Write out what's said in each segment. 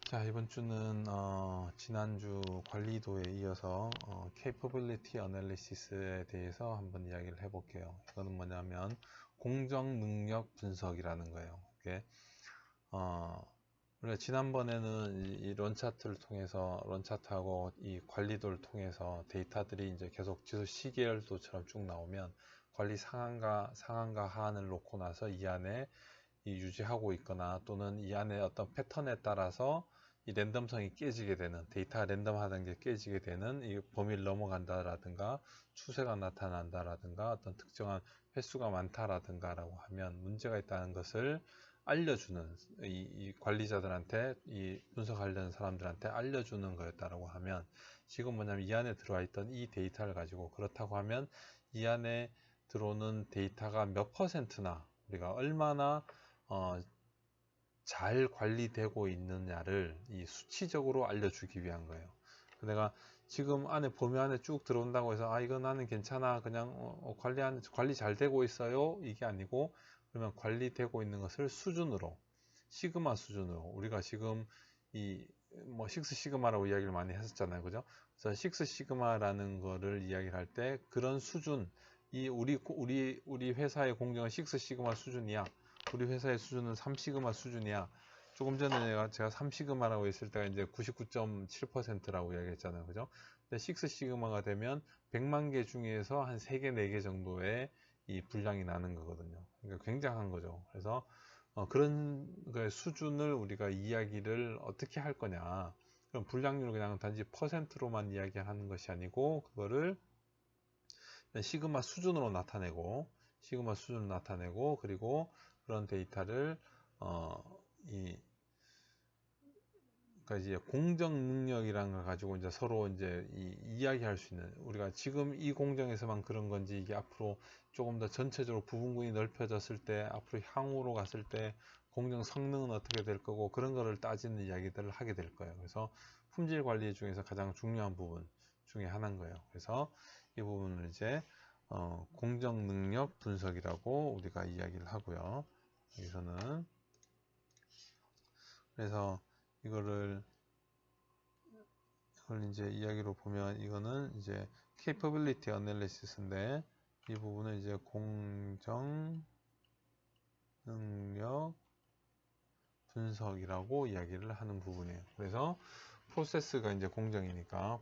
자, 이번 주는 지난주 관리도에 이어서 Capability Analysis에 대해서 한번 이야기를 해볼게요. 이거는 뭐냐면 공정 능력 분석이라는 거예요. 이게 우리가 지난번에는 이 런차트를 통해서 런차트하고 이 관리도를 통해서 데이터들이 이제 계속 지수 시계열도처럼 쭉 나오면 관리 상한과 하한을 놓고 나서 이 안에 유지하고 있거나 또는 이 안에 어떤 패턴에 따라서 이 랜덤성이 깨지게 되는, 데이터가 랜덤하다는 게 깨지게 되는, 이 범위를 넘어간다라든가 추세가 나타난다라든가 어떤 특정한 횟수가 많다라든가 라고 하면 문제가 있다는 것을 알려주는, 이 관리자들한테, 이 분석하려는 사람들한테 알려주는 거였다라고 하면, 지금 뭐냐면 이 안에 들어와 있던 이 데이터를 가지고 그렇다고 하면 이 안에 들어오는 데이터가 몇 퍼센트나 우리가 얼마나 잘 관리되고 있느냐를 이 수치적으로 알려주기 위한 거예요. 내가 지금 안에 범위 안에 쭉 들어온다고 해서 이거 나는 괜찮아, 그냥 관리 잘 되고 있어요, 이게 아니고, 그러면 관리되고 있는 것을 수준으로, 시그마 수준으로, 우리가 지금 이 뭐 식스 시그마라고 이야기를 많이 했었잖아요, 그죠? 그래서 식스 시그마라는 거를 이야기를 할 때 그런 수준, 이 우리 회사의 공정은 식스 시그마 수준이야, 우리 회사의 수준은 3시그마 수준이야. 조금 전에 제가 3시그마라고 했을 때가 이제 99.7%라고 이야기했잖아요. 그죠? 근데 6시그마가 되면 100만 개 중에서 한 3개, 4개 정도의 이 분량이 나는 거거든요. 그러니까 굉장한 거죠. 그래서 그런 수준을 우리가 이야기를 어떻게 할 거냐. 그럼 분량률을 그냥 단지 퍼센트로만 이야기하는 것이 아니고, 그거를 시그마 수준으로 나타내고, 그리고 그런 데이터를 그러니까 이제 공정 능력이라는 걸 가지고 이제 서로 이제 이야기할 수 있는, 우리가 지금 이 공정에서만 그런 건지, 이게 앞으로 조금 더 전체적으로 부분군이 넓혀졌을 때, 앞으로 향후로 갔을 때 공정 성능은 어떻게 될 거고, 그런 거를 따지는 이야기들을 하게 될 거예요. 그래서 품질 관리 중에서 가장 중요한 부분 중에 하나인 거예요. 그래서 이 부분을 이제 공정 능력 분석이라고 우리가 이야기를 하고요. 여기서는 그래서 이걸 이제 이야기로 보면, 이거는 이제 capability analysis인데, 이 부분은 이제 공정 능력 분석이라고 이야기를 하는 부분이에요. 그래서 프로세스가 이제 공정이니까,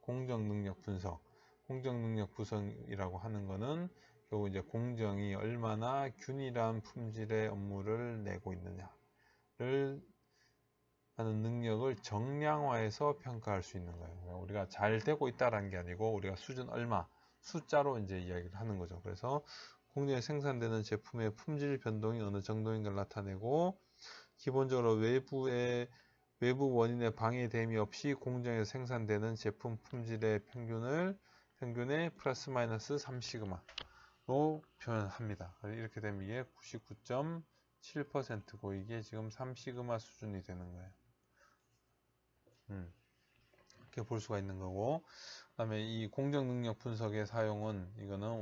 공정 능력 분석, 공정 능력 분석이라고 하는 거는 결국 이제 공정이 얼마나 균일한 품질의 업무를 내고 있느냐를 하는 능력을 정량화해서 평가할 수 있는 거예요. 우리가 잘 되고 있다라는 게 아니고, 우리가 수준 얼마, 숫자로 이제 이야기를 하는 거죠. 그래서 공정에 생산되는 제품의 품질 변동이 어느 정도인가를 나타내고, 기본적으로 외부 원인의 방해됨이 없이 공정에서 생산되는 제품 품질의 평균의 플러스 마이너스 3시그마로 표현합니다. 이렇게 되면 이게 99.7%고 이게 지금 3시그마 수준이 되는 거예요. 이렇게 볼 수가 있는 거고, 그 다음에 이 공정 능력 분석의 사용은, 이거는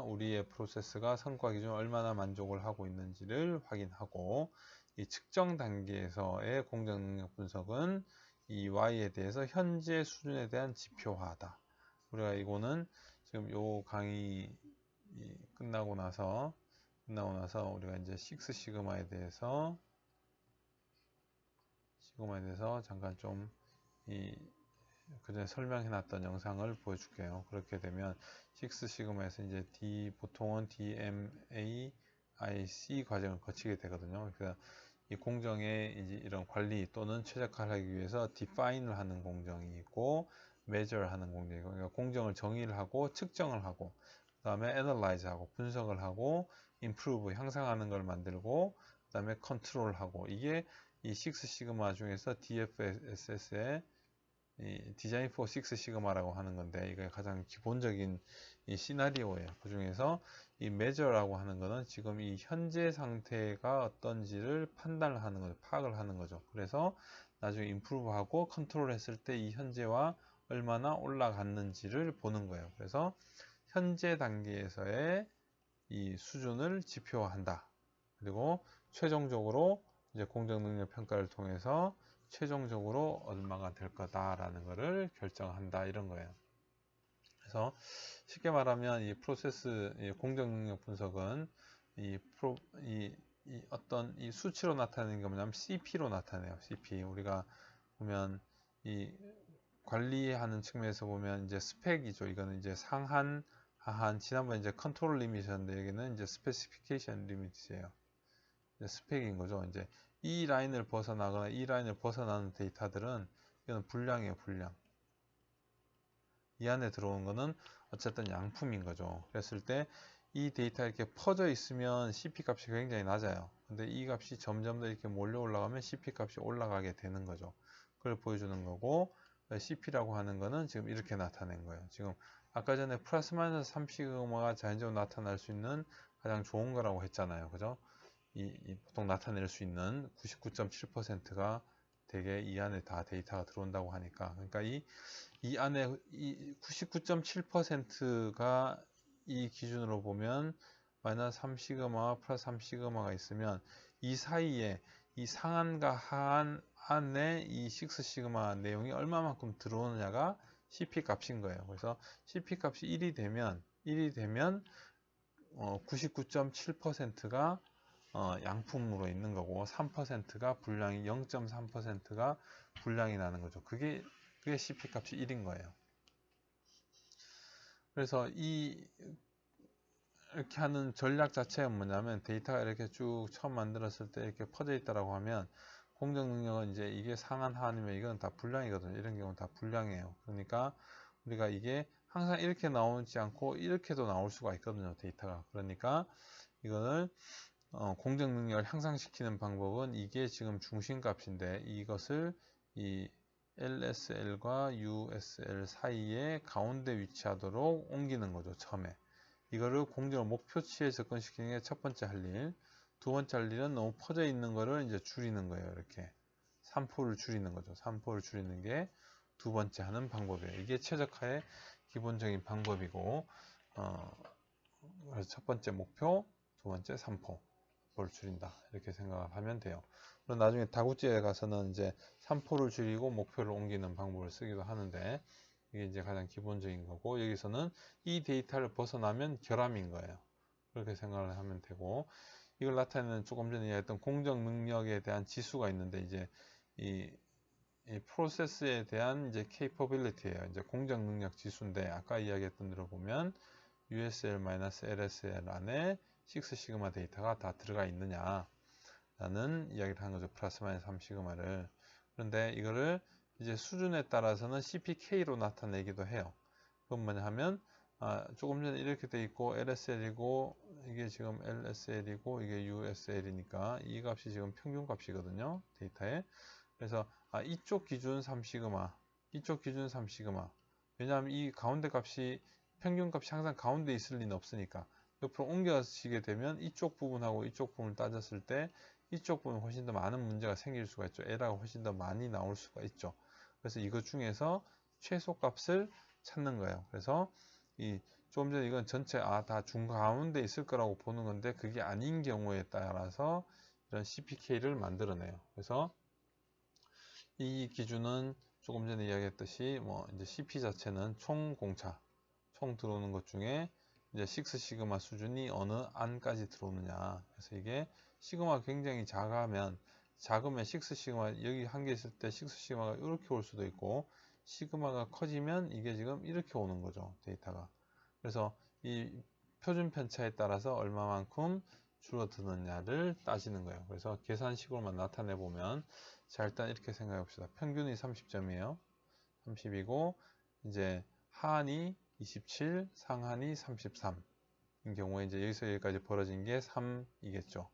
우리의 프로세스가 성과 기준 얼마나 만족을 하고 있는지를 확인하고, 이 측정 단계에서의 공정 능력 분석은 이 Y에 대해서 현재 수준에 대한 지표화다. 우리가 이거는 지금 요 강의 끝나고 나서 우리가 이제 6시그마에 대해서 잠깐 좀 그전에 설명해놨던 영상을 보여줄게요. 그렇게 되면 6시그마에서 이제 보통은 DMAIC 과정을 거치게 되거든요. 그래서 이 공정의 이제 이런 관리 또는 최적화를 하기 위해서 define을 하는 공정이 있고, measure 하는 공정이 있고, 그러니까 공정을 정의를 하고 측정을 하고, 그 다음에 analyze 하고 분석을 하고, improve 향상하는 걸 만들고, 그 다음에 control 하고, 이게 이 6시그마 중에서 DFSS의 디자인 포 6시그마라고 하는 건데, 이게 가장 기본적인 이 시나리오예요. 그 중에서 이 measure라고 하는 거는 지금 이 현재 상태가 어떤지를 판단을 하는 거죠. 파악을 하는 거죠. 그래서 나중에 improve하고 컨트롤 했을 때 이 현재와 얼마나 올라갔는지를 보는 거예요. 그래서 현재 단계에서의 이 수준을 지표화한다. 그리고 최종적으로 이제 공정 능력 평가를 통해서 최종적으로 얼마가 될 거다라는 거를 결정한다 이런 거예요. 그래서 쉽게 말하면 이 프로세스 이 공정 능력 분석은 이 어떤 이 수치로 나타내는 게 뭐냐면 CP로 나타내요. CP 우리가 보면 이 관리하는 측면에서 보면 이제 스펙이죠. 이거는 이제 상한, 하한. 지난번에 이제 컨트롤 리밋이었는데 여기는 이제 스페시피케이션 리밋이에요. 스펙인 거죠. 이제 이 라인을 벗어나거나 이 라인을 벗어나는 데이터들은 이거는 불량이에요. 불량. 이 안에 들어온 거는 어쨌든 양품인 거죠. 그랬을 때 이 데이터 이렇게 퍼져 있으면 CP 값이 굉장히 낮아요. 근데 이 값이 점점 더 이렇게 몰려 올라가면 CP 값이 올라가게 되는 거죠. 그걸 보여주는 거고 CP라고 하는 거는 지금 이렇게 나타낸 거예요. 지금 아까 전에 플러스 마이너스 3시그마가 자연적으로 나타날 수 있는 가장 좋은 거라고 했잖아요. 그죠? 보통 나타낼 수 있는 99.7%가 대개 이 안에 다 데이터가 들어온다고 하니까 그러니까 이 안에 이 99.7%가 이 기준으로 보면 마이너스 3시그마와 플러스 3시그마가 있으면 이 사이에 이 상한과 하한 안에 이 6시그마 내용이 얼마만큼 들어오느냐가 CP 값인 거예요. 그래서 CP 값이 1이 되면 99.7%가 양품으로 있는 거고 3%가 불량이 0.3%가 불량이 나는 거죠. 그게 CP 값이 1인 거예요. 그래서 이렇게 하는 전략 자체가 뭐냐면 데이터가 이렇게 쭉 처음 만들었을 때 이렇게 퍼져 있다라고 하면 공정 능력은 이제 이게 상한 하한이면 이건 다 불량이거든요. 이런 경우는 다 불량이에요. 그러니까 우리가 이게 항상 이렇게 나오지 않고 이렇게도 나올 수가 있거든요. 데이터가. 그러니까 이거를 공정 능력을 향상시키는 방법은 이게 지금 중심값인데 이것을 이 LSL과 USL 사이에 가운데 위치하도록 옮기는 거죠. 처음에. 이거를 공정 목표치에 접근시키는 게 첫 번째 할 일. 두 번째 할 일은 너무 퍼져 있는 거를 이제 줄이는 거예요. 이렇게. 3포를 줄이는 거죠. 3포를 줄이는 게 두 번째 하는 방법이에요. 이게 최적화의 기본적인 방법이고, 그래서 첫 번째 목표, 두 번째 3포를 줄인다. 이렇게 생각을 하면 돼요. 그럼 나중에 다국지에 가서는 이제 3포를 줄이고 목표를 옮기는 방법을 쓰기도 하는데, 이게 이제 가장 기본적인 거고 여기서는 이 데이터를 벗어나면 결함인 거예요. 그렇게 생각을 하면 되고 이걸 나타내는 조금 전에 이야기했던 공정 능력에 대한 지수가 있는데 이제 이 프로세스에 대한 이제 capability예요. 이제 공정 능력 지수인데 아까 이야기했던 대로 보면 USL-LSL 안에 6시그마 데이터가 다 들어가 있느냐 라는 이야기를 한 거죠. 플러스 마이너스 3시그마를. 그런데 이거를 이제 수준에 따라서는 CPK로 나타내기도 해요. 그건 뭐냐 하면 조금 전에 이렇게 돼 있고 LSL이고 이게 지금 LSL이고 이게 USL이니까 이 값이 지금 평균 값이거든요. 데이터에. 그래서 이쪽 기준 3시그마 이쪽 기준 3시그마 왜냐하면 이 가운데 값이 평균 값이 항상 가운데 있을 리는 없으니까 옆으로 옮겨지게 되면 이쪽 부분하고 이쪽 부분을 따졌을 때 이쪽 부분은 훨씬 더 많은 문제가 생길 수가 있죠. 에러가 훨씬 더 많이 나올 수가 있죠. 그래서 이것 중에서 최소값을 찾는 거예요. 그래서 조금 전에 이건 전체 다 중가운데 있을 거라고 보는 건데 그게 아닌 경우에 따라서 이런 CPK를 만들어내요. 그래서 이 기준은 조금 전에 이야기했듯이 뭐 이제 CP 자체는 총 공차, 총 들어오는 것 중에 이제 6시그마 수준이 어느 안까지 들어오느냐. 그래서 이게 시그마가 굉장히 작으면 6시그마 여기 한 개 있을 때 6시그마가 이렇게 올 수도 있고 시그마가 커지면 이게 지금 이렇게 오는 거죠. 데이터가. 그래서 이 표준 편차에 따라서 얼마만큼 줄어드느냐를 따지는 거예요. 그래서 계산식으로만 나타내 보면 자 일단 이렇게 생각해 봅시다. 평균이 30점이에요. 30이고 이제 하한이 27, 상한이 33인 경우에 이제 여기서 여기까지 벌어진 게 3이겠죠.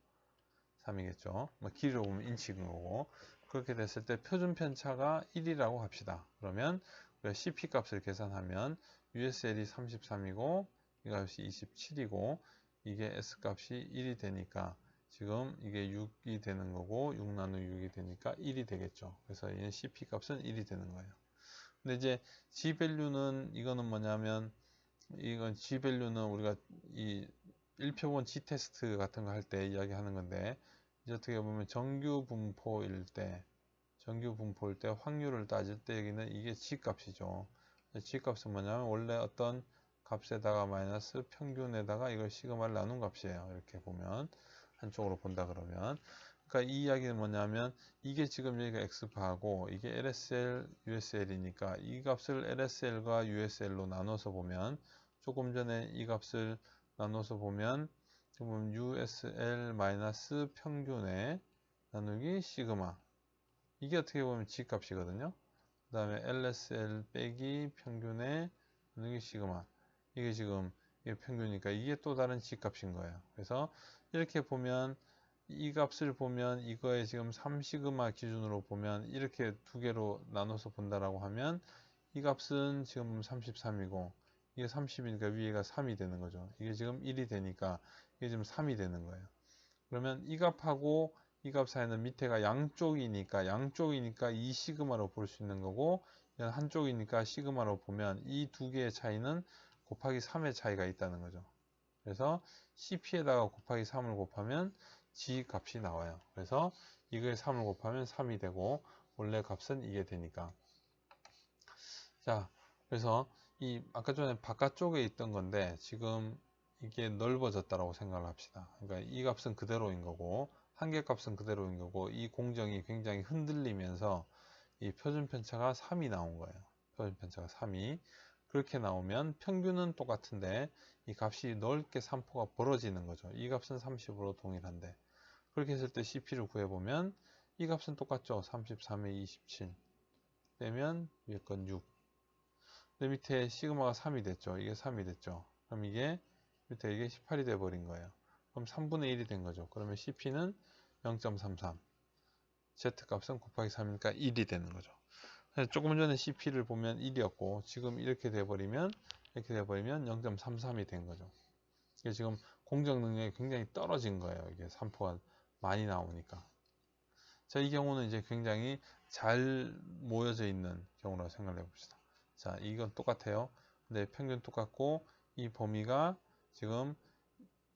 3이겠죠. 뭐 길이로 보면 인치인 거고 그렇게 됐을 때 표준 편차가 1이라고 합시다. 그러면 우리가 CP 값을 계산하면 USL이 33이고 이 값이 27이고 이게 S 값이 1이 되니까 지금 이게 6이 되는 거고 6 나누 6이 되니까 1이 되겠죠. 그래서 이 CP 값은 1이 되는 거예요. 근데 이제 G밸류는 이거는 뭐냐면 이건 G밸류는 우리가 이 1표본 G테스트 같은 거 할 때 이야기하는 건데 이제 어떻게 보면 정규 분포일 때 확률을 따질 때 여기는 이게 G값이죠. G값은 뭐냐면 원래 어떤 값에다가 마이너스 평균에다가 이걸 시그마를 나눈 값이에요. 이렇게 보면 한쪽으로 본다 그러면 그러니까 이 이야기는 뭐냐면 이게 지금 여기가 x바하고 이게 LSL, USL이니까 이 값을 LSL과 USL로 나눠서 보면 조금 전에 이 값을 나눠서 보면 USL 마이너스 평균에 나누기 시그마 이게 어떻게 보면 G값이거든요. 그 다음에 LSL 빼기 평균의 나누기 시그마 이게 지금 이게 평균이니까 이게 또 다른 G값인 거예요. 그래서 이렇게 보면 이 값을 보면 이거에 지금 3시그마 기준으로 보면 이렇게 두 개로 나눠서 본다라고 하면 이 값은 지금 33이고 이게 30이니까 위에가 3이 되는 거죠. 이게 지금 1이 되니까 이게 지금 3이 되는 거예요. 그러면 이 값하고 이 값 사이는 밑에가 양쪽이니까 이 시그마로 볼 수 있는 거고 한쪽이니까 시그마로 보면 이 두 개의 차이는 곱하기 3의 차이가 있다는 거죠. 그래서 CP에다가 곱하기 3을 곱하면 G 값이 나와요. 그래서 이거에 3을 곱하면 3이 되고 원래 값은 이게 되니까 자 그래서 이 아까 전에 바깥쪽에 있던 건데 지금 이게 넓어졌다라고 생각을 합시다. 그러니까 이 값은 그대로인 거고 한계값은 그대로인 거고 이 공정이 굉장히 흔들리면서 이 표준편차가 3이 나온 거예요. 표준편차가 3이 그렇게 나오면 평균은 똑같은데 이 값이 넓게 3포가 벌어지는 거죠. 이 값은 30으로 동일한데 그렇게 했을 때 CP를 구해보면 이 값은 똑같죠. 33에 27 빼면 위에 건 6 근데 밑에 시그마가 3이 됐죠. 이게 3이 됐죠. 그럼 이게 밑에 이게 18이 돼 버린 거예요. 그럼 3분의 1이 된 거죠. 그러면 CP는 0.33 Z값은 곱하기 3이니까 1이 되는 거죠. 조금 전에 CP를 보면 1이었고 지금 이렇게 돼버리면 0.33이 된 거죠. 이게 지금 공정 능력이 굉장히 떨어진 거예요. 이게 3포가 많이 나오니까. 자, 이 경우는 이제 굉장히 잘 모여져 있는 경우라고 생각을 해봅시다. 자, 이건 똑같아요. 근데 평균 똑같고 이 범위가 지금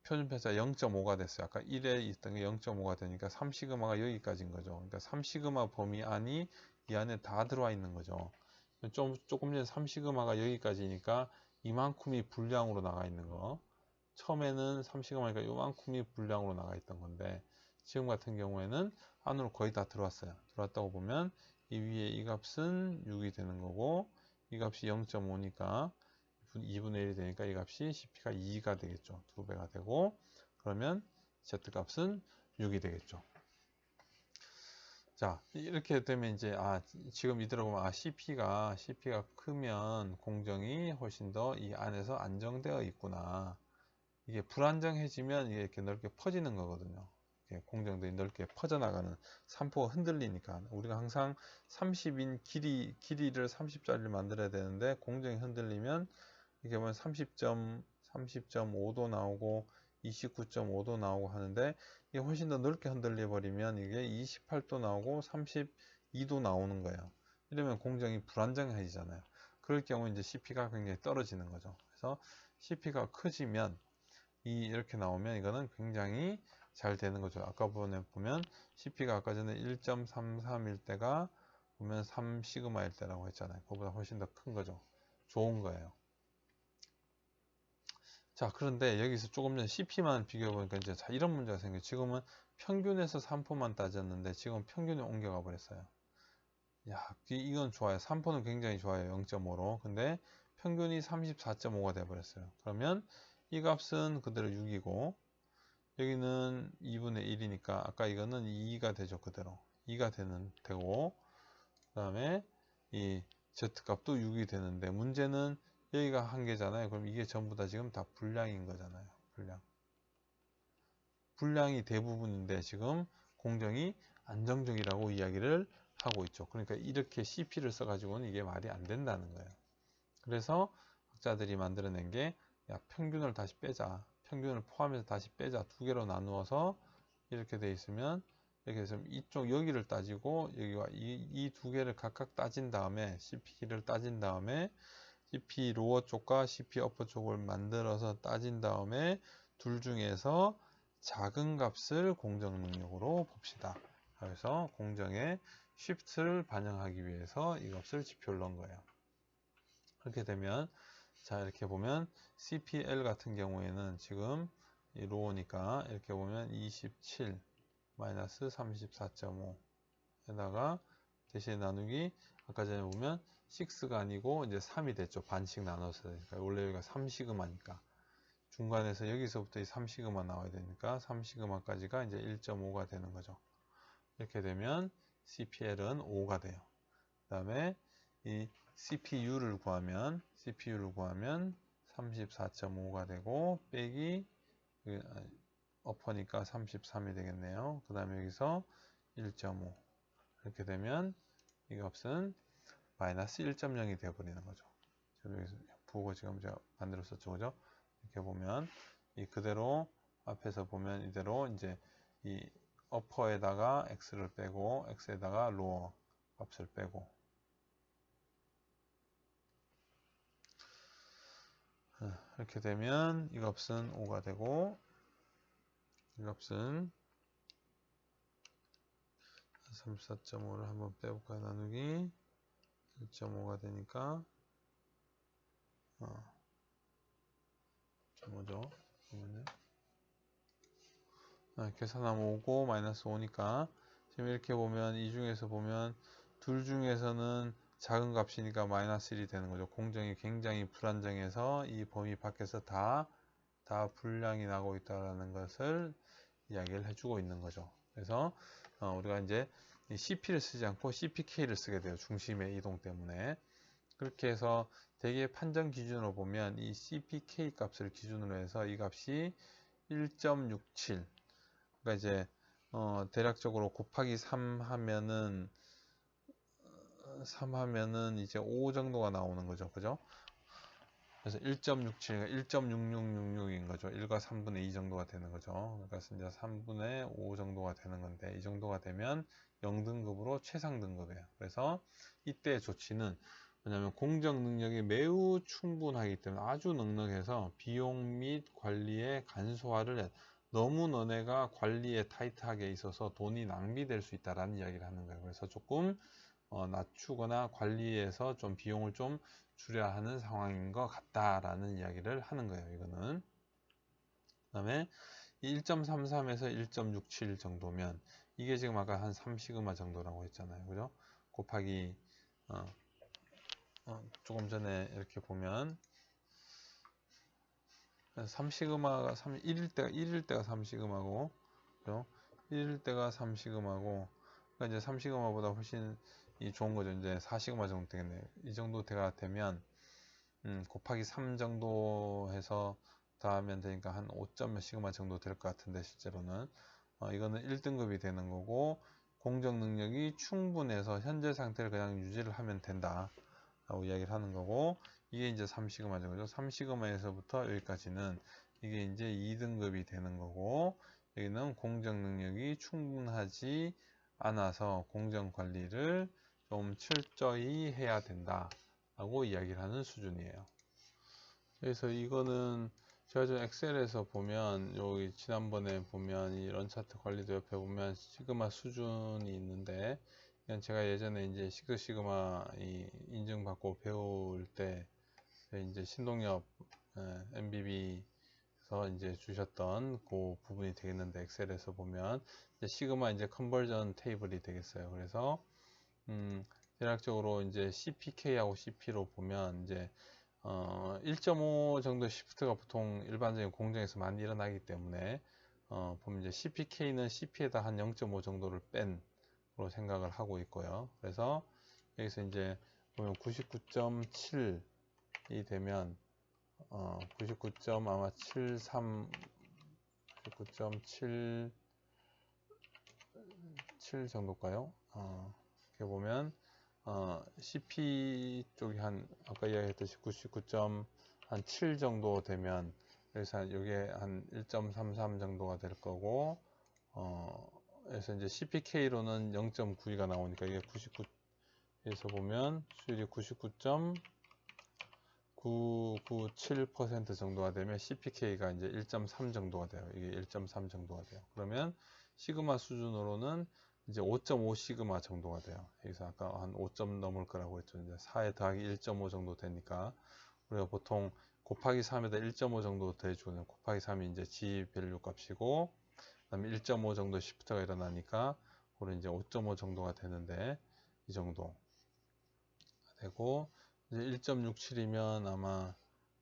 표준편차 0.5가 됐어요. 아까 1에 있던 게 0.5가 되니까 3시그마가 여기까지인 거죠. 그러니까 3시그마 범위 안이 이 안에 다 들어와 있는 거죠. 조금 전에 3시그마가 여기까지니까 이만큼이 불량으로 나가 있는 거. 처음에는 3시그마니까 요만큼이 불량으로 나가 있던 건데 지금 같은 경우에는 안으로 거의 다 들어왔어요. 들어왔다고 보면 이 위에 이 값은 6이 되는 거고 이 값이 0.5니까 2분의 1이 되니까 이 값이 CP가 2가 되겠죠. 2배가 되고 그러면 Z값은 6이 되겠죠. 자, 이렇게 되면 이제 지금 이대로 보면 CP가 크면 공정이 훨씬 더 이 안에서 안정되어 있구나. 이게 불안정해지면 이게 이렇게 넓게 퍼지는 거거든요. 이렇게 공정들이 넓게 퍼져나가는 3포가 흔들리니까 우리가 항상 30인 길이를 30짜리를 만들어야 되는데 공정이 흔들리면 이게 보면 30.5도 나오고 29.5도 나오고 하는데 이게 훨씬 더 넓게 흔들려 버리면 이게 28도 나오고 32도 나오는 거예요. 이러면 공정이 불안정해지잖아요. 그럴 경우 이제 CP가 굉장히 떨어지는 거죠. 그래서 CP가 커지면 이렇게 나오면 이거는 굉장히 잘 되는 거죠. 아까 보면 CP가 아까 전에 1.33일 때가 보면 3시그마일 때라고 했잖아요. 그거보다 훨씬 더 큰 거죠. 좋은 거예요. 자, 그런데 여기서 조금 전에 CP만 비교해 보니까 이제 이런 문제가 생겨요. 지금은 평균에서 3포만 따졌는데 지금 평균에 옮겨가 버렸어요. 야, 이건 좋아요. 3포는 굉장히 좋아요. 0.5로. 근데 평균이 34.5가 돼 버렸어요. 그러면 이 값은 그대로 6이고 여기는 2분의 1이니까 아까 이거는 2가 되죠. 그대로 2가 되고 그 다음에 이 Z값도 6이 되는데 문제는 여기가 한계잖아요. 그럼 이게 전부 다 지금 다 불량인 거잖아요. 불량이 대부분인데 지금 공정이 안정적이라고 이야기를 하고 있죠. 그러니까 이렇게 CP를 써가지고는 이게 말이 안 된다는 거예요. 그래서 학자들이 만들어낸 게 평균을 다시 빼자. 평균을 포함해서 다시 빼자. 두 개로 나누어서 이렇게 돼 있으면 이렇게 해서 이쪽 여기를 따지고 여기와 이 두 개를 각각 따진 다음에 CP를 따진 다음에 CP 로어 쪽과 CP 어퍼 쪽을 만들어서 따진 다음에 둘 중에서 작은 값을 공정 능력으로 봅시다. 그래서 공정의 shift를 반영하기 위해서 이 값을 지표를 넣은 거예요. 그렇게 되면 자 이렇게 보면 CPL 같은 경우에는 지금 이 로우니까 이렇게 보면 27 마이너스 34.5 에다가 대신에 나누기 아까 전에 보면 6가 아니고 이제 3이 됐죠. 반씩 나눠서 되니까 원래 여기가 3시그마니까 중간에서 여기서부터 이 3시그마 나와야 되니까 3시그마까지가 이제 1.5가 되는 거죠. 이렇게 되면 CPL은 5가 돼요. 그 다음에 이 CPU를 구하면 34.5가 되고 빼기 어퍼니까 33이 되겠네요. 그 다음에 여기서 1.5 이렇게 되면 이 값은 마이너스 1.0이 되어버리는 거죠. 여기서 부호 지금 제가 반대로 썼죠, 그죠? 이렇게 보면 이 그대로 앞에서 보면 이대로 이제 이 어퍼에다가 x를 빼고 x에다가 로어 값을 빼고 이렇게 되면 이 값은 5가 되고 이 값은 34.5를 한번 빼볼까요? 나누기 1.5가 되니까 1.5죠. 잠깐만요. 계산하면 5고 마이너스 5니까 지금 이렇게 보면 이 중에서 보면 둘 중에서는 작은 값이니까 마이너스 1이 되는 거죠. 공정이 굉장히 불안정해서 이 범위 밖에서 다 불량이 나고 있다는 것을 이야기를 해주고 있는 거죠. 그래서 우리가 이제 CP를 쓰지 않고 CPK를 쓰게 돼요. 중심의 이동 때문에. 그렇게 해서 대개 판정 기준으로 보면 이 CPK 값을 기준으로 해서 이 값이 1.67 그러니까 이제 대략적으로 곱하기 3 하면은 이제 5 정도가 나오는 거죠. 그죠? 그래서 1.67가 1.6666인 거죠. 1과 3분의 2 정도가 되는 거죠. 그러니까 이제 3분의 5 정도가 되는 건데 이 정도가 되면 0등급으로 최상 등급이에요. 그래서 이때 조치는 뭐냐면 공정 능력이 매우 충분하기 때문에 아주 넉넉해서 비용 및 관리의 간소화를 해. 너무 너네가 관리에 타이트하게 있어서 돈이 낭비될 수 있다라는 이야기를 하는 거예요. 그래서 조금 낮추거나 관리에서 좀 비용을 좀 줄여야 하는 상황인 것 같다라는 이야기를 하는 거예요. 이거는. 그 다음에 1.33에서 1.67 정도면 이게 지금 아까 한 3시그마 정도라고 했잖아요. 그죠? 곱하기 조금 전에 이렇게 보면 3시그마가 1일 때가 3시그마고 그죠? 1일 때가 3시그마고 그러니까 이제 3시그마보다 훨씬 좋은 거죠. 이제 4시그마 정도 되겠네요. 이 정도 대가 되면 곱하기 3 정도 해서 더하면 되니까 한 5점 몇 시그마 정도 될 것 같은데 실제로는 이거는 1등급이 되는 거고 공정 능력이 충분해서 현재 상태를 그냥 유지를 하면 된다 라고 이야기를 하는 거고 이게 이제 3시그마 정도죠. 3시그마에서부터 여기까지는 이게 이제 2등급이 되는 거고 여기는 공정 능력이 충분하지 않아서 공정 관리를 좀 철저히 해야 된다 라고 이야기를 하는 수준이에요. 그래서 이거는 제가 좀 엑셀에서 보면 여기 지난번에 보면 이 런차트 관리도 옆에 보면 시그마 수준이 있는데 이건 제가 예전에 이제 식스 시그마 인증받고 배울 때 이제 신동엽 MBB에서 이제 주셨던 그 부분이 되겠는데 엑셀에서 보면 이제 시그마 이제 컨버전 테이블이 되겠어요. 그래서 대략적으로 이제 CPK하고 CP로 보면 이제 1.5 정도 시프트가 보통 일반적인 공정에서 많이 일어나기 때문에 보면 이제 CPK는 CP에다 한 0.5 정도를 뺀로 생각을 하고 있고요. 그래서 여기서 이제 보면 99.7이 되면 99. 아마 73 99.77 정도일까요? 이렇게 보면 CP 쪽이 한 아까 이야기했듯이 99.7 정도 되면 그래서 여기에 한 1.33 정도가 될 거고 그래서 이제 CPK로는 0.92가 나오니까 이게 99에서 보면 수율이 997% 정도가 되면 CPK가 이제 1.3 정도가 돼요. 이게 1.3 정도가 돼요. 그러면 시그마 수준으로는 이제 5.5 시그마 정도가 돼요. 여기서 아까 한 5점 넘을 거라고 했죠. 이제 4에 더하기 1.5 정도 되니까 우리가 보통 곱하기 3에다 1.5 정도 더해주거든요. 곱하기 3이 이제 G 밸류 값이고, 그 다음에 1.5 정도 시프트가 일어나니까, 우리 이제 5.5 정도가 되는데, 이 정도 되고, 이제 1.67이면 아마,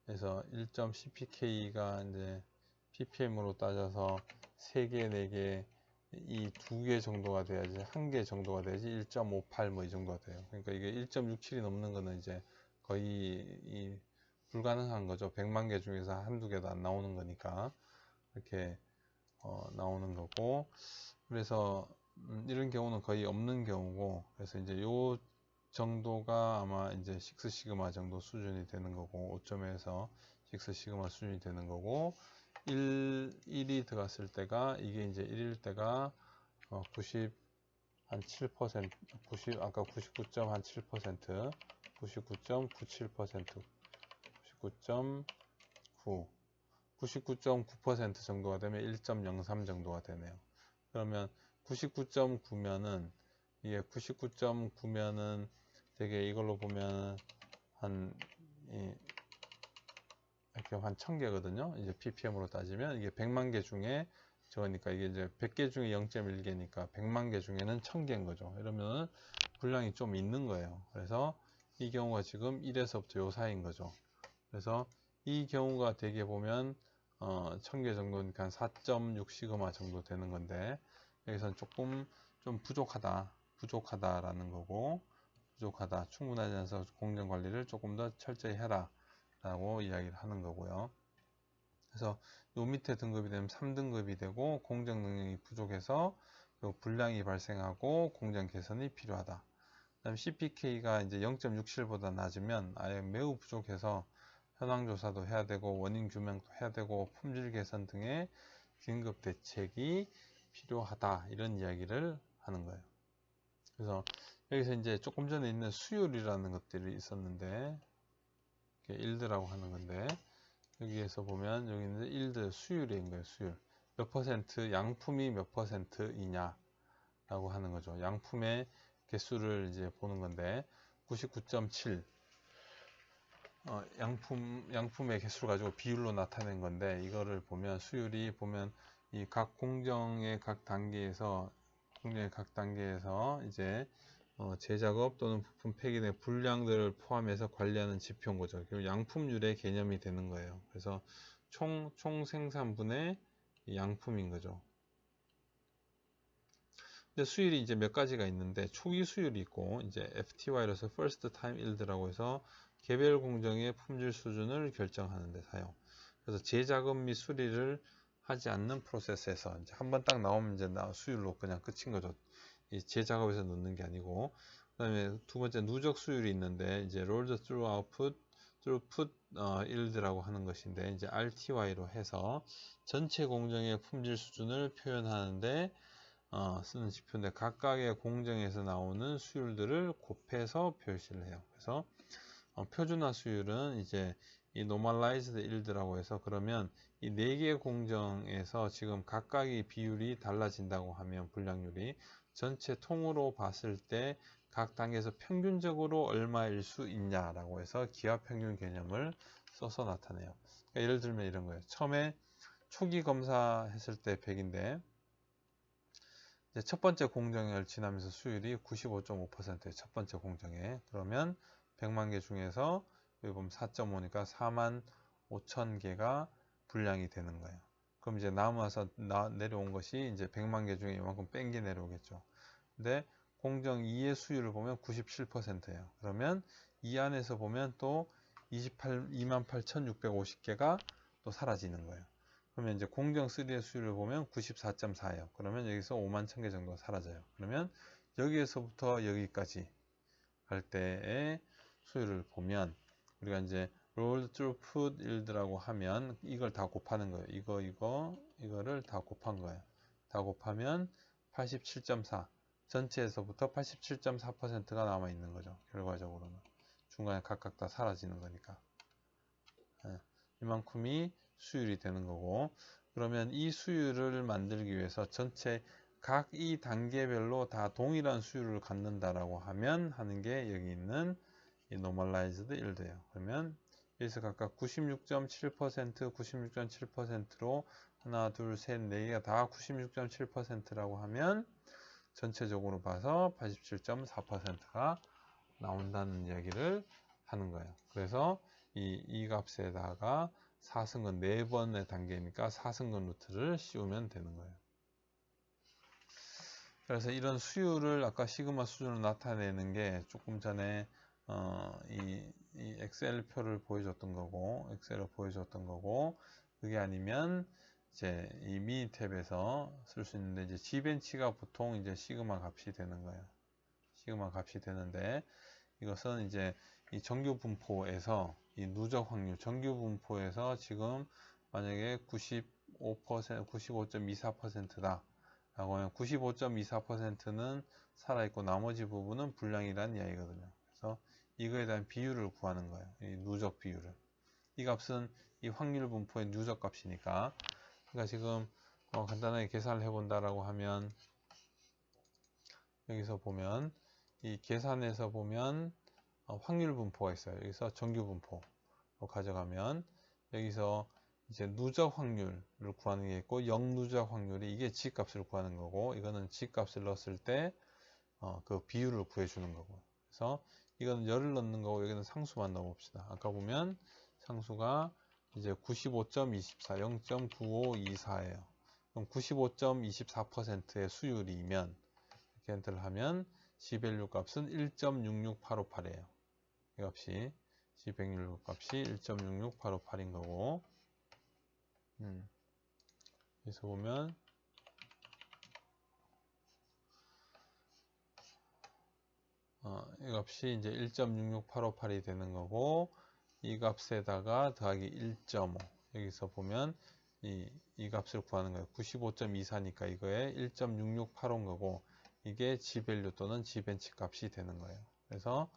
그래서 1.CPK가 이제 ppm으로 따져서 3개, 4개, 이 2개 정도가 돼야지, 1개 정도가 돼야지 1.58 뭐 이 정도가 돼요. 그러니까 이게 1.67이 넘는 거는 이제 거의 이 불가능한 거죠. 100만 개 중에서 한두 개도 안 나오는 거니까 이렇게 나오는 거고, 그래서 이런 경우는 거의 없는 경우고, 그래서 이제 요 정도가 아마 이제 6 시그마 정도 수준이 되는 거고, 5점에서 6 시그마 수준이 되는 거고, 1이 들어갔을 때가 이게 이제 1일 때가 90 한 7%, 90 아까 99.7%, 99.97%, 99.9, 99.9% 정도가 되면 1.03 정도가 되네요. 그러면 99.9면은 이게 99.9면은 되게 이걸로 보면 한 이렇게 한 1000개거든요. 이제 ppm으로 따지면 이게 100만 개 중에 저거니까 이게 이제 100개 중에 0.1개니까 100만 개 중에는 1000개인 거죠. 이러면 분량이 좀 있는 거예요. 그래서 이 경우가 지금 1에서부터 요 사이인 거죠. 그래서 이 경우가 되게 보면 1000개 정도니까 한 4.6 시그마 정도 되는 건데, 여기서는 조금 좀 부족하다라는 거고, 부족하다, 충분하지 않아서 공정 관리를 조금 더 철저히 해라 라고 이야기를 하는 거고요. 그래서 요 밑에 등급이 되면 3등급이 되고, 공정 능력이 부족해서 불량이 발생하고 공정 개선이 필요하다. 그다음 CPK가 이제 0.67보다 낮으면 아예 매우 부족해서 현황 조사도 해야 되고 원인 규명도 해야 되고 품질 개선 등의 긴급 대책이 필요하다, 이런 이야기를 하는 거예요. 그래서 여기서 이제 조금 전에 있는 수율이라는 것들이 있었는데, 일드라고 하는 건데, 여기에서 보면 여기 있는 일드 수율인 거예요. 수율 몇 퍼센트, 양품이 몇 퍼센트이냐 라고 하는 거죠. 양품의 개수를 이제 보는 건데 99.7 양품의 개수를 가지고 비율로 나타낸 건데, 이거를 보면 수율이 보면 이 각 공정의 각 단계에서 이제 제작업 또는 부품 폐기의 분량들을 포함해서 관리하는 지표인 거죠. 양품률의 개념이 되는 거예요. 그래서 총 생산분의 양품인 거죠. 근데 수율이 이제 몇 가지가 있는데, 초기 수율이 있고, 이제 FTY로서 First Time Yield라고 해서 개별 공정의 품질 수준을 결정하는 데 사용. 그래서 재작업 및 수리를 하지 않는 프로세스에서 이제 한번 딱 나오면 이제 수율로 그냥 끝인 거죠. 이 재작업에서 넣는 게 아니고. 그다음에 두 번째 누적 수율이 있는데, 이제 Rolled Through Output, Throughput Yield라고 하는 것인데, 이제 RTY로 해서 전체 공정의 품질 수준을 표현하는데 쓰는 지표인데, 각각의 공정에서 나오는 수율들을 곱해서 표시를 해요. 그래서 표준화 수율은 이제 이 normalized yield라고 해서, 그러면 이 4개 공정에서 지금 각각의 비율이 달라진다고 하면 분량률이 전체 통으로 봤을 때 각 단계에서 평균적으로 얼마일 수 있냐라고 해서 기하 평균 개념을 써서 나타내요. 그러니까 예를 들면 이런 거예요. 처음에 초기 검사했을 때 100인데 첫 번째 공정을 지나면서 수율이 95.5%예요. 첫 번째 공정에. 그러면 100만 개 중에서 여기 보면 4.5니까 4만 5천 개가 분량이 되는 거예요. 그럼 이제 남아서 내려온 것이 이제 100만 개 중에 이만큼 뺀 게 내려오겠죠. 근데 공정 2의 수율을 보면 97%예요. 그러면 이 안에서 보면 또 28,650개가 또 사라지는 거예요. 그러면 이제 공정 3의 수율을 보면 94.4예요. 그러면 여기서 5만 1000개 정도 사라져요. 그러면 여기에서부터 여기까지 갈 때의 수율을 보면, 우리가 이제 rolled throughput yield라고 하면 이걸 다 곱하는 거예요. 이거를 다 곱한 거예요. 다 곱하면 87.4, 전체에서부터 87.4%가 남아 있는 거죠. 결과적으로는 중간에 각각 다 사라지는 거니까. 이만큼이 수율이 되는 거고, 그러면 이 수율을 만들기 위해서 전체 각 이 단계별로 다 동일한 수율을 갖는다라고 하면 하는 게 여기 있는 이 normalized yield예요. 그러면 여기서 각각 96.7%, 96.7%로 하나, 둘, 셋, 네 개가 다 96.7%라고 하면 전체적으로 봐서 87.4%가 나온다는 이야기를 하는 거예요. 그래서 이 값에다가 4승근 4번의 단계니까 4승근 루트를 씌우면 되는 거예요. 그래서 이런 수율을 아까 시그마 수준으로 나타내는 게 조금 전에 이 엑셀표를 보여줬던 거고, 엑셀을 보여줬던 거고, 그게 아니면 이제 이 미니 탭에서 쓸 수 있는데, 이제 G벤치가 보통 이제 시그마 값이 되는 거예요. 시그마 값이 되는데, 이것은 이제 이 정규 분포에서 이 누적 확률, 정규 분포에서 지금 만약에 95%, 95.24%다 라고 하면 95.24%는 살아있고 나머지 부분은 불량이라는 이야기거든요. 그래서 이거에 대한 비율을 구하는 거예요. 이 누적 비율을. 이 값은 이 확률 분포의 누적 값이니까. 그러니까 지금 간단하게 계산을 해본다라고 하면 여기서 보면 이 계산에서 보면 확률 분포가 있어요. 여기서 정규 분포로 가져가면 여기서 이제 누적 확률을 구하는 게 있고 역누적 확률이 이게 G값을 구하는 거고 이거는 G값을 넣었을 때 그 비율을 구해주는 거고 그래서 이거는 열을 넣는 거고 여기는 상수만 넣어봅시다. 아까 보면 상수가 이제 95.24, 0.9524예요. 그럼 95.24%의 수율이면 이렇게 엔터를 하면 G밸류 값은 1.66858이에요. 이 값이 G밸류 값이 1.66858인 거고 여기서 보면 이 값이 이제 1.66858이 되는 거고 이 값에다가 더하기 1.5 여기서 보면 이 값을 구하는 거예요. 95.24니까 이거에 1.6685인 거고 이게 G밸류 또는 G벤치 값이 되는 거예요. 그래서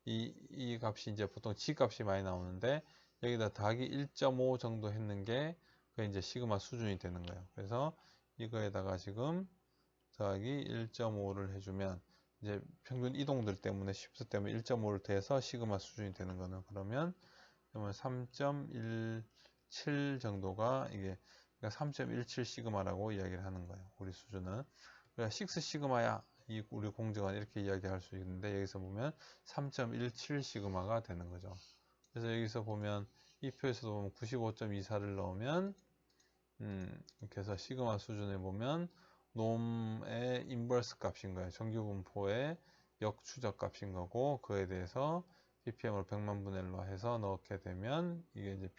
이 값이 이제 보통 G 값이 많이 나오는데 여기다 더하기 1.5 정도 했는 게 그게 이제 시그마 수준이 되는 거예요. 그래서 이거에다가 지금 더하기 1.5를 해주면 이제 평균 이동들 때문에 시프트 때문에 1.5를 더해서 시그마 수준이 되는 거는 그러면 3.17 정도가 이게 3.17 시그마라고 이야기를 하는 거예요. 우리 수준은. 그러니까 6 시그마야. 이 우리 공정은 이렇게 이야기할 수 있는데 여기서 보면 3.17 시그마가 되는 거죠. 그래서 여기서 보면 이 표에서도 보면 95.24를 넣으면 이렇게 해서 시그마 수준에 보면 놈의 인버스 값인 거예요. 정규 분포의 역추적 값인 거고 그에 대해서 ppm으로 100만 분의 1로 해서 넣게 되면 이게 이제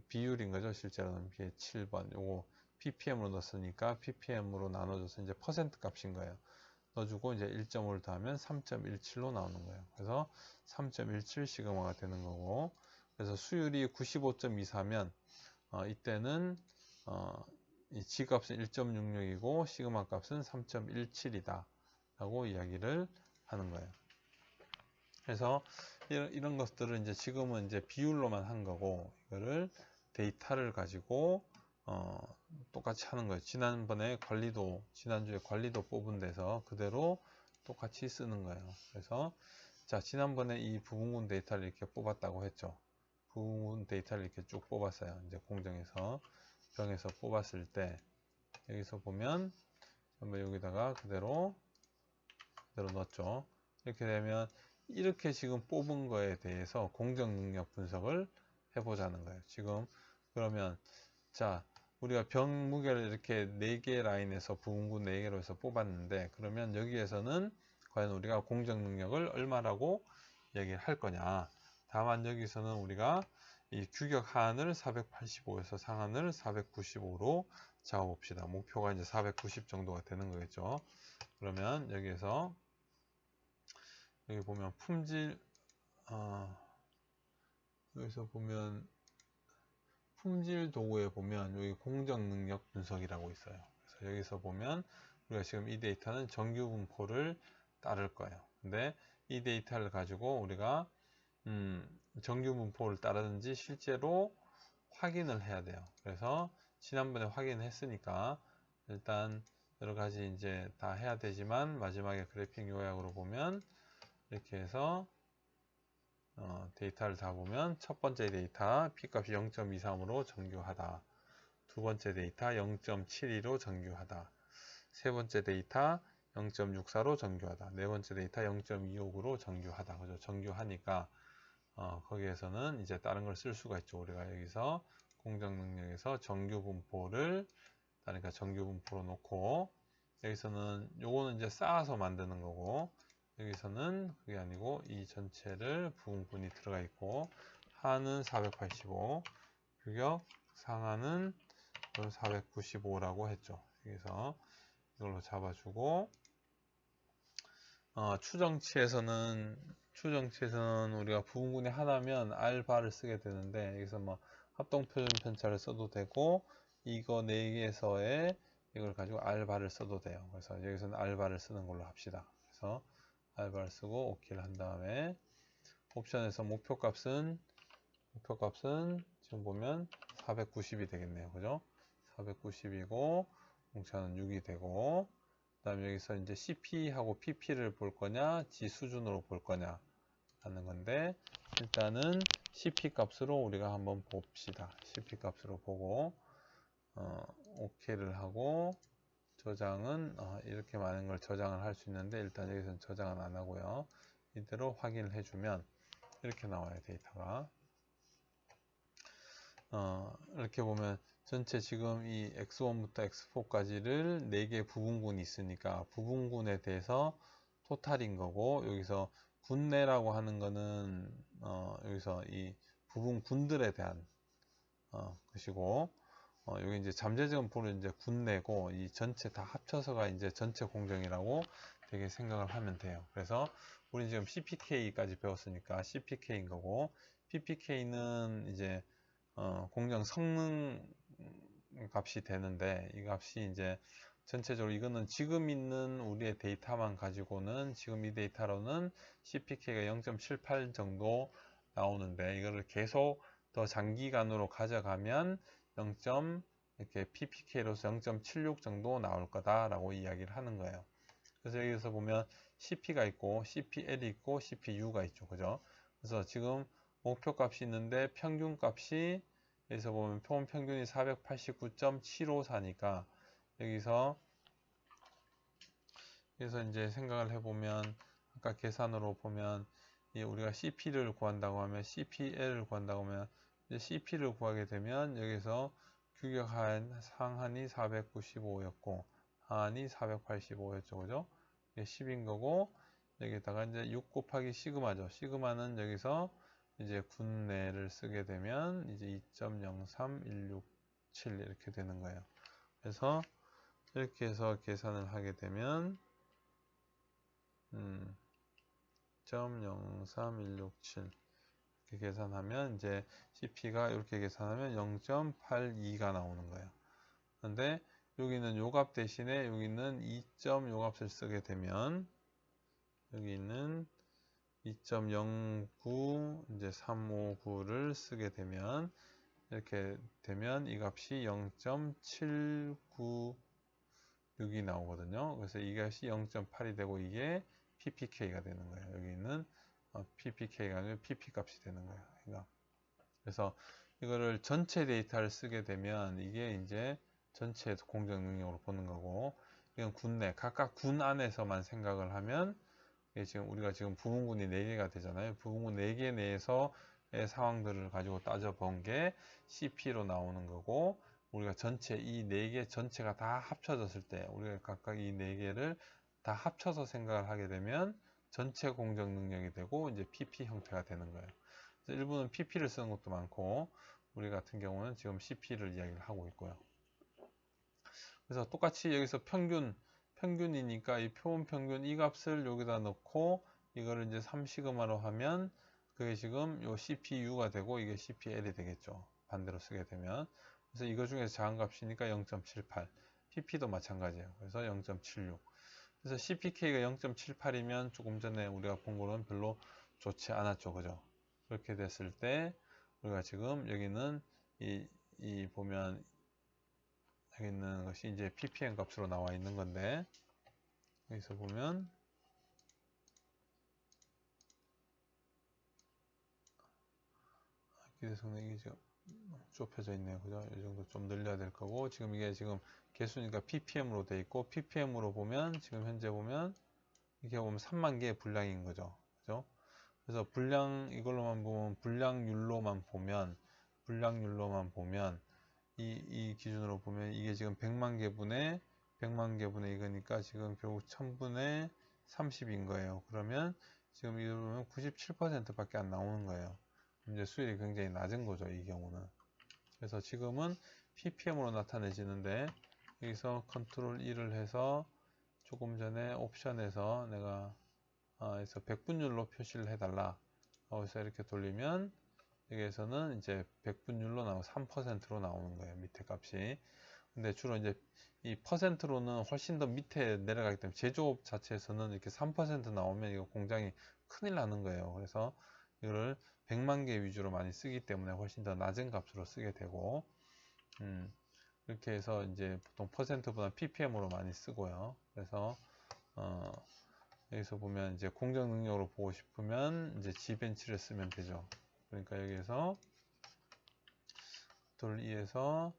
비율인 거죠. 실제로는 7번 요거 ppm으로 넣었으니까 ppm으로 나눠줘서 이제 퍼센트 값인 거예요. 넣어주고 이제 1.5를 더하면 3.17로 나오는 거예요. 그래서 3.17 시그마가 되는 거고 그래서 수율이 95.24면 이때는 이 G값은 1.66이고 시그마 값은 3.17이다 라고 이야기를 하는 거예요. 그래서 이런 것들을 이제 지금은 이제 비율로만 한 거고 이거를 데이터를 가지고 똑같이 하는 거예요. 지난주에 관리도 뽑은 데서 그대로 똑같이 쓰는 거예요. 그래서 자 지난번에 이 부분군 데이터를 이렇게 뽑았다고 했죠. 부분 데이터를 이렇게 쭉 뽑았어요. 이제 공정에서 병에서 뽑았을 때 여기서 보면 전부 여기다가 그대로 넣었죠. 이렇게 되면 이렇게 지금 뽑은 거에 대해서 공정 능력 분석을 해보자는 거예요. 지금 그러면 자 우리가 병 무게를 이렇게 4개 라인에서 부분군 4개로 해서 뽑았는데 그러면 여기에서는 과연 우리가 공정 능력을 얼마라고 얘기를 할 거냐. 다만 여기서는 우리가 이 규격 하한을 485에서 상한을 495로 잡아봅시다. 목표가 이제 490 정도가 되는 거겠죠. 그러면 여기에서 여기 보면 품질 여기서 보면 품질 도구에 보면 여기 공정 능력 분석이라고 있어요. 그래서 여기서 보면 우리가 지금 이 데이터는 정규 분포를 따를 거예요. 근데 이 데이터를 가지고 우리가 정규 분포를 따르는지 실제로 확인을 해야 돼요. 그래서 지난번에 확인했으니까 일단 여러 가지 이제 다 해야 되지만 마지막에 그래픽 요약으로 보면 이렇게 해서 데이터를 다 보면 첫 번째 데이터 P값이 0.23으로 정규하다. 두 번째 데이터 0.72로 정규하다. 세 번째 데이터 0.64로 정규하다. 네 번째 데이터 0.25로 정규하다. 그죠? 정규하니까 거기에서는 이제 다른 걸 쓸 수가 있죠. 우리가 여기서 공정 능력에서 정규 분포를 그러니까 정규 분포로 놓고 여기서는 요거는 이제 쌓아서 만드는 거고 여기서는 그게 아니고 이 전체를 부분분이 들어가 있고 하는 485 규격 상하는 495라고 했죠. 여기서 이걸로 잡아주고 추정치에서는 우리가 부분분이 하나면 알바를 쓰게 되는데 여기서 뭐 합동표준 편차를 써도 되고 이거 4개에서의 이걸 가지고 알바를 써도 돼요. 그래서 여기서는 알바를 쓰는 걸로 합시다. 그래서 알바를 쓰고 OK를 한 다음에 옵션에서 목표값은 지금 보면 490이 되겠네요. 그죠? 490이고 공차는 6이 되고 그 다음에 여기서 이제 CP하고 PP를 볼 거냐 G 수준으로 볼 거냐 하는 건데 일단은 CP 값으로 우리가 한번 봅시다. CP 값으로 보고 OK를 하고 저장은 이렇게 많은 걸 저장을 할 수 있는데 일단 여기서는 저장은 안 하고요. 이대로 확인을 해주면 이렇게 나와요. 데이터가 이렇게 보면 전체 지금 이 X1부터 X4까지를 4개 부분군이 있으니까 부분군에 대해서 토탈인 거고 여기서 군내라고 하는 거는 여기서 이 부분군들에 대한 것이고 여기 이제 잠재점포는 이제 군내고 이 전체 다 합쳐서가 이제 전체 공정이라고 되게 생각을 하면 돼요. 그래서 우리 지금 CPK까지 배웠으니까 CPK인 거고 PPK는 이제 공정 성능 값이 되는데 이 값이 이제 전체적으로 이거는 지금 있는 우리의 데이터만 가지고는 지금 이 데이터로는 CPK가 0.78 정도 나오는데 이거를 계속 더 장기간으로 가져가면 0. 이렇게 PPK로서 0.76 정도 나올 거다라고 이야기를 하는 거예요. 그래서 여기서 보면 CP가 있고 CPL이 있고 CPU가 있죠. 그죠? 그래서 지금 목표 값이 있는데 평균 값이 여기서 보면 표본 평균이 489.754니까 여기서 이제 생각을 해보면 아까 계산으로 보면 우리가 CP를 구한다고 하면 CPL을 구한다고 하면 이제 CP를 구하게 되면 여기서 규격 상한이 495였고 하한이 485였죠. 그죠? 이게 10인 거고 여기다가 이제 6 곱하기 시그마죠. 시그마는 여기서 이제 군내를 쓰게 되면 이제 2.03167 이렇게 되는 거예요. 그래서 이렇게 해서 계산을 하게 되면 0.03167 이렇게 계산하면 이제 CP가 이렇게 계산하면 0.82가 나오는 거예요. 그런데 여기는 요값 대신에 여기는 2점 요값을 쓰게 되면 여기 있는 2.09 이제 359를 쓰게 되면 이렇게 되면 이 값이 0.796이 나오거든요. 그래서 이 값이 0.8이 되고 이게 PPK가 되는 거예요. 여기 있는 PPK가 아니라 PP 값이 되는 거예요. 그래서 이거를 전체 데이터를 쓰게 되면 이게 이제 전체 공정 능력으로 보는 거고 이건 군내 각각 군 안에서만 생각을 하면 지금 우리가 지금 부분군이 4개가 되잖아요. 부분군 4개 내에서의 상황들을 가지고 따져본 게 CP로 나오는 거고 우리가 전체 이 4개 전체가 다 합쳐졌을 때 우리가 각각 이 4개를 다 합쳐서 생각을 하게 되면 전체 공정 능력이 되고 이제 PP 형태가 되는 거예요. 그래서 일부는 PP를 쓰는 것도 많고 우리 같은 경우는 지금 CP를 이야기를 하고 있고요. 그래서 똑같이 여기서 평균이니까 이 표본 평균 이 값을 여기다 넣고 이거를 이제 3시그마로 하면 그게 지금 요 CPU가 되고 이게 CPL이 되겠죠. 반대로 쓰게 되면. 그래서 이거 중에서 작은 값이니까 0.78. PP도 마찬가지예요. 그래서 0.76. 그래서 CPK가 0.78이면 조금 전에 우리가 본 거는 별로 좋지 않았죠. 그죠? 그렇게 됐을 때 우리가 지금 여기는 이 보면 여기 있는 것이 이제 ppm 값으로 나와 있는 건데, 여기서 보면 기대 성능이 지금 좁혀져 있네요. 그죠? 이 정도 좀 늘려야 될 거고, 지금 이게 지금 개수니까 ppm으로 돼 있고, ppm으로 보면 지금 현재 보면 이게 보면 3만 개의 분량인 거죠. 그죠? 그래서 분량 이걸로만 보면 분량률로만 보면 이 기준으로 보면 이게 지금 100만 개분의 이거니까 지금 결국 1000분의 30인 거예요. 그러면 지금 이걸 보면 97%밖에 안 나오는 거예요. 이제 수율이 굉장히 낮은 거죠, 이 경우는. 그래서 지금은 ppm으로 나타내지는데, 여기서 컨트롤 1을 해서 조금 전에 옵션에서 내가 그래서 100분율로 표시를 해달라. 여기서 이렇게 돌리면 여기에서는 이제 100분율로 나오고 3%로 나오는 거예요, 밑에 값이. 근데 주로 이제 이 퍼센트로는 훨씬 더 밑에 내려가기 때문에 제조업 자체에서는 이렇게 3% 나오면 이거 공장이 큰일 나는 거예요. 그래서 이거를 100만 개 위주로 많이 쓰기 때문에 훨씬 더 낮은 값으로 쓰게 되고, 이렇게 해서 이제 보통 퍼센트보다 ppm으로 많이 쓰고요. 그래서 여기서 보면 이제 공정 능력으로 보고 싶으면 이제 G벤치를 쓰면 되죠. 그러니까 여기에서 컨트롤 2에서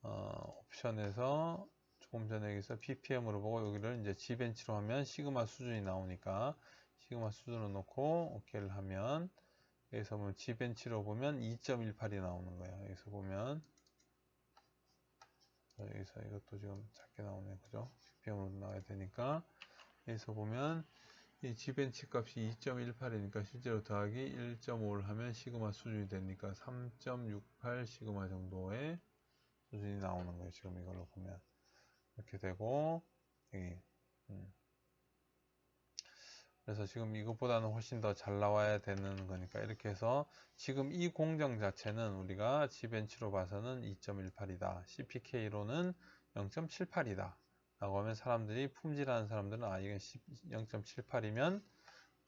옵션에서 조금 전에 여기서 ppm으로 보고 여기를 이제 G벤치로 하면 시그마 수준이 나오니까 시그마 수준으로 놓고 OK를 하면, 여기서 보면 G벤치로 보면 2.18이 나오는 거예요. 여기서 보면 여기서 이것도 지금 작게 나오네요. 그죠? ppm으로 나와야 되니까 여기서 보면 이 G벤치 값이 2.18이니까 실제로 더하기 1.5를 하면 시그마 수준이 되니까 3.68 시그마 정도의 수준이 나오는 거예요. 지금 이걸로 보면 이렇게 되고, 여기 그래서 지금 이것보다는 훨씬 더 잘 나와야 되는 거니까 이렇게 해서 지금 이 공정 자체는 우리가 G벤치로 봐서는 2.18이다. CPK로는 0.78이다. 라고 하면 사람들이 품질하는 사람들은 이게 0.78이면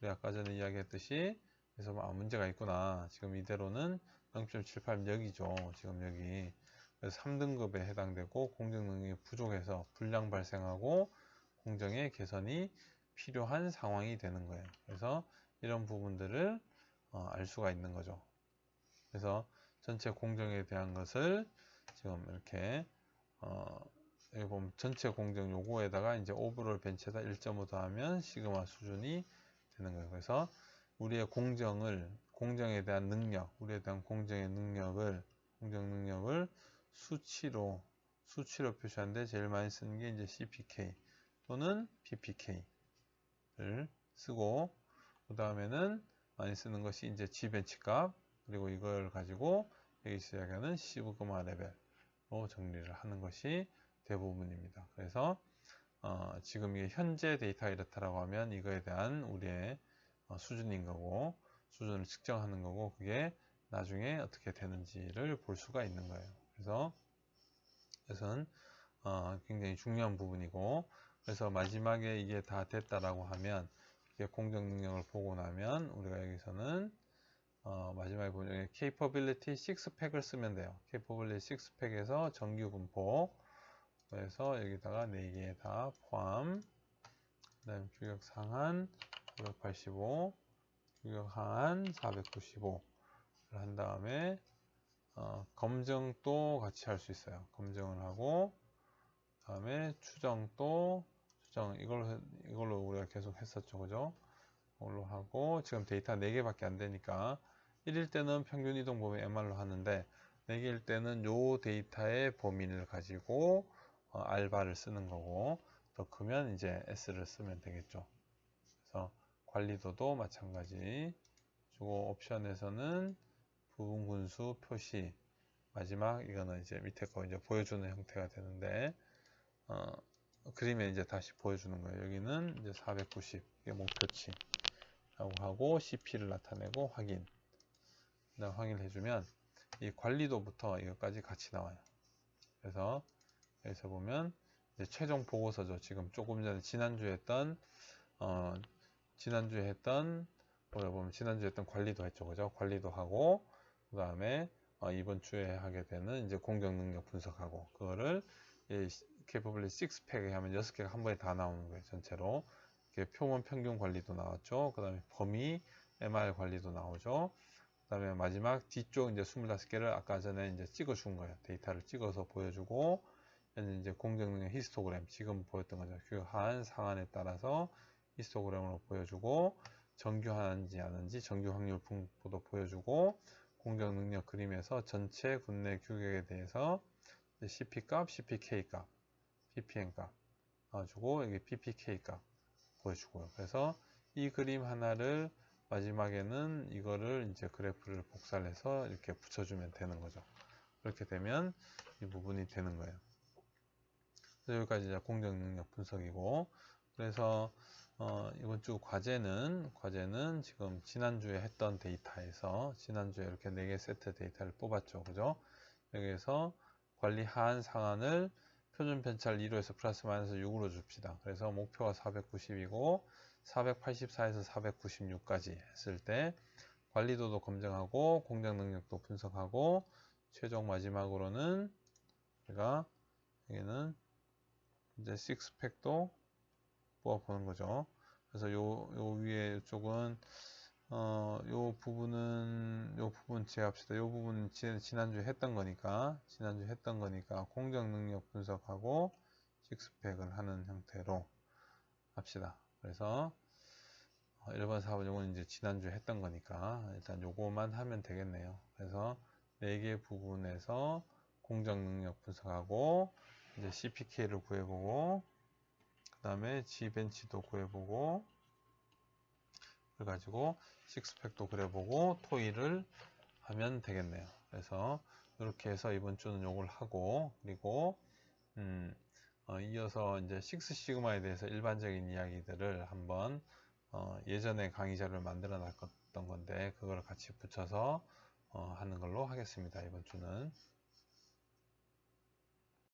우리 아까 전에 이야기했듯이 그래서 문제가 있구나. 지금 이대로는 0.78 여기죠. 지금 여기. 그래서 3등급에 해당되고 공정 능력이 부족해서 불량 발생하고 공정의 개선이 필요한 상황이 되는 거예요. 그래서 이런 부분들을 알 수가 있는 거죠. 그래서 전체 공정에 대한 것을 지금 이렇게 여기 보면 전체 공정 요거에다가 이제 오버롤 벤치에다 1.5 더하면 시그마 수준이 되는 거예요. 그래서 우리의 공정에 대한 능력, 우리에 대한 공정 능력을 수치로 표시하는데 제일 많이 쓰는 게 이제 CPK 또는 PPK를 쓰고, 그 다음에는 많이 쓰는 것이 이제 G벤치 값, 그리고 이걸 가지고 여기서 이야기하는 시그마 레벨로 정리를 하는 것이 대부분입니다. 그래서 지금 이게 현재 데이터가 이렇다라고 하면 이거에 대한 우리의 수준인 거고, 수준을 측정하는 거고, 그게 나중에 어떻게 되는지를 볼 수가 있는 거예요. 그래서 이것은 굉장히 중요한 부분이고, 그래서 마지막에 이게 다 됐다라고 하면 이게 공정 능력을 보고 나면 우리가 여기서는 마지막에 보면 Capability 6팩을 쓰면 돼요. Capability 6팩에서 정규 분포, 그래서 여기다가 4개 다 포함, 그 다음에 규격 상한 585, 규격 하한 495를 한 다음에 검증도 같이 할 수 있어요. 검증을 하고, 그 다음에 추정 이걸로 우리가 계속 했었죠. 그죠? 이걸로 하고, 지금 데이터 4개밖에 안 되니까 1일 때는 평균 이동 범위 MR로 하는데 4개일 때는 요 데이터의 범위를 가지고 알바를 쓰는 거고, 더 크면 이제 S를 쓰면 되겠죠. 그래서 관리도도 마찬가지. 그리고 옵션에서는 부분 군수 표시, 마지막 이거는 이제 밑에 거 이제 보여주는 형태가 되는데 그림에 이제 다시 보여주는 거예요. 여기는 이제 490 이게 목표치 라고 하고 CP를 나타내고 확인. 그다음 확인을 해주면 이 관리도부터 이것까지 같이 나와요. 그래서 여기서 보면 이제 최종 보고서죠. 지금 조금 전에 지난주에 했던 보다 보면 지난주에 했던 관리도 했죠. 그죠? 관리도 하고, 그 다음에 이번 주에 하게 되는 이제 공격 능력 분석하고, 그거를 capability 6팩에 하면 6개가 한 번에 다 나오는 거예요. 전체로. 이렇게 표본 평균 관리도 나왔죠. 그 다음에 범위 MR 관리도 나오죠. 그 다음에 마지막 뒤쪽 이제 25개를 아까 전에 이제 찍어 준 거예요. 데이터를 찍어서 보여주고, 이제 공격 능력 히스토그램, 지금 보였던 거죠. 그 하한 상한에 따라서 히스토그램으로 보여주고, 정규하는지 아닌지 정규 확률 분포도 보여주고, 공격 능력 그림에서 전체 군내 규격에 대해서 CP 값, CPK 값, PPN 값 나와주고, 여기 PPK 값 보여주고요. 그래서 이 그림 하나를 마지막에는 이거를 이제 그래프를 복사를 해서 이렇게 붙여주면 되는 거죠. 그렇게 되면 이 부분이 되는 거예요. 그래서 여기까지 이제 공격 능력 분석이고, 그래서 이번 주 과제는 지금 지난주에 했던 데이터에서 지난주에 이렇게 4개 세트 데이터를 뽑았죠. 그죠? 여기에서 관리 하한 상한을 표준 편차를 2로에서 플러스 마이너스 6으로 줍시다. 그래서 목표가 490이고 484에서 496까지 했을 때 관리도도 검증하고 공격 능력도 분석하고 최종 마지막으로는 제가 여기는 이제 식스팩도 뽑아보는 거죠. 그래서 요 위에 이쪽은 요 부분 제합시다. 요 부분 지난주에 했던 거니까 공격 능력 분석하고 식스팩을 하는 형태로 합시다. 그래서 1번, 4번 요건 이제 지난주에 했던 거니까 일단 요거만 하면 되겠네요. 그래서 4개 부분에서 공격 능력 분석하고 이제 CPK를 구해보고 그 다음에 G벤치도 구해보고 그래가지고 식스팩도 그려보고 토의를 하면 되겠네요. 그래서 이렇게 해서 이번 주는 요걸 하고 그리고 이어서 이제 식스 시그마에 대해서 일반적인 이야기들을 한번 예전에 강의 자료를 만들어 놨던 건데 그걸 같이 붙여서 하는 걸로 하겠습니다. 이번 주는.